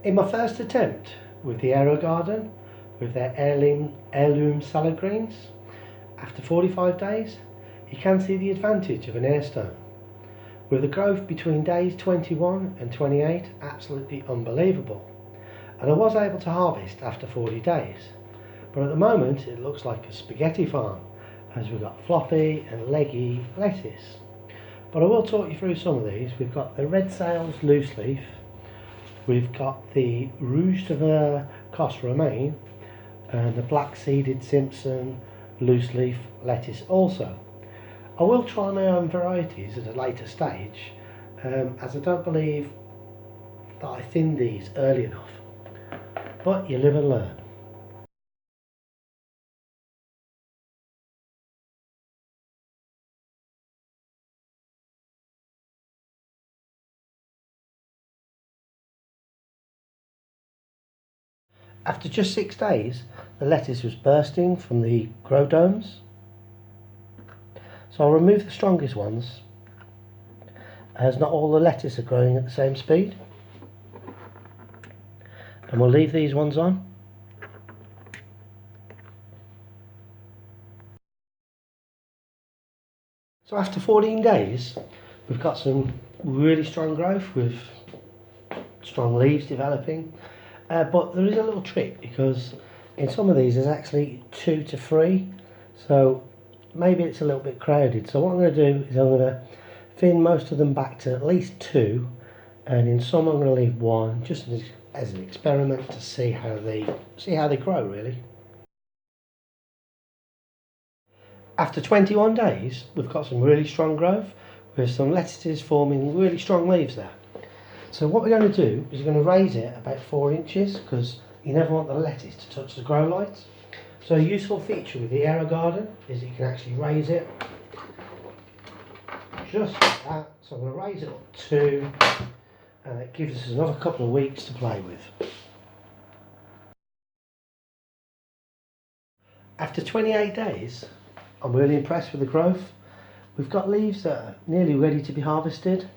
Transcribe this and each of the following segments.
In my first attempt with the Aerogarden, with their heirloom salad greens, after 45 days, you can see the advantage of an airstone. With the growth between days 21 and 28, absolutely unbelievable. And I was able to harvest after 40 days. But at the moment, it looks like a spaghetti farm, as we've got floppy and leggy lettuce. But I will talk you through some of these. We've got the red sails loose leaf. We've got the rouge de ver cos romaine and the black seeded Simpson loose leaf lettuce also. I will try my own varieties at a later stage, as I don't believe that I thinned these early enough. But you live and learn. After just 6 days, the lettuce was bursting from the grow domes. So I'll remove the strongest ones, as not all the lettuce are growing at the same speed. And we'll leave these ones on. So after 14 days, we've got some really strong growth with strong leaves developing. But there is a little trick, because in some of these there's actually 2 to 3, so maybe it's a little bit crowded. So what I'm going to do is I'm going to thin most of them back to at least 2, and in some I'm going to leave 1, just as an experiment to see how they grow really. After 21 days, we've got some really strong growth with some lettuces forming really strong leaves there. So what we're going to do is we're going to raise it about 4 inches, because you never want the lettuce to touch the grow lights. So a useful feature with the Aerogarden is that you can actually raise it just like that. So I'm going to raise it up 2, and it gives us another couple of weeks to play with. After 28 days, I'm really impressed with the growth. We've got leaves that are nearly ready to be harvested,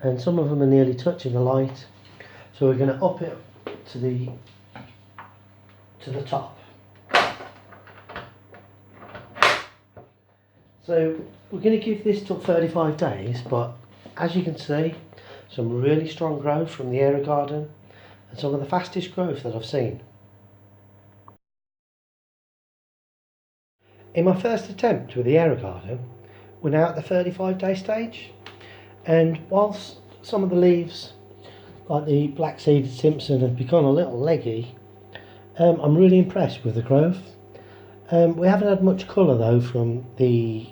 and some of them are nearly touching the light. So we're going to up it to the top. So we're going to give this till 35 days, but as you can see, some really strong growth from the Aerogarden, and some of the fastest growth that I've seen. In my first attempt with the Aerogarden, we're now at the 35-day stage, and whilst some of the leaves, like the black seeded Simpson, have become a little leggy, I'm really impressed with the growth. We haven't had much colour though from the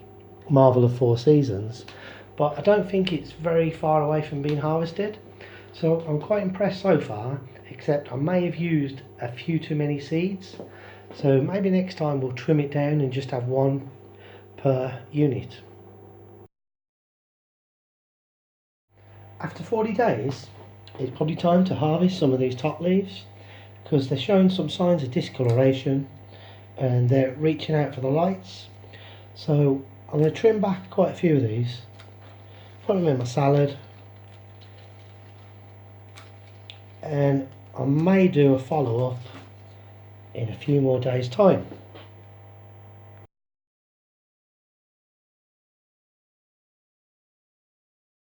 Marvel of 4 Seasons, but I don't think it's very far away from being harvested. So I'm quite impressed so far, except I may have used a few too many seeds. So maybe next time we'll trim it down and just have 1 per unit. After 40 days, it's probably time to harvest some of these top leaves, because they're showing some signs of discoloration and they're reaching out for the lights. So I'm going to trim back quite a few of these, put them in my salad, and I may do a follow-up in a few more days' time.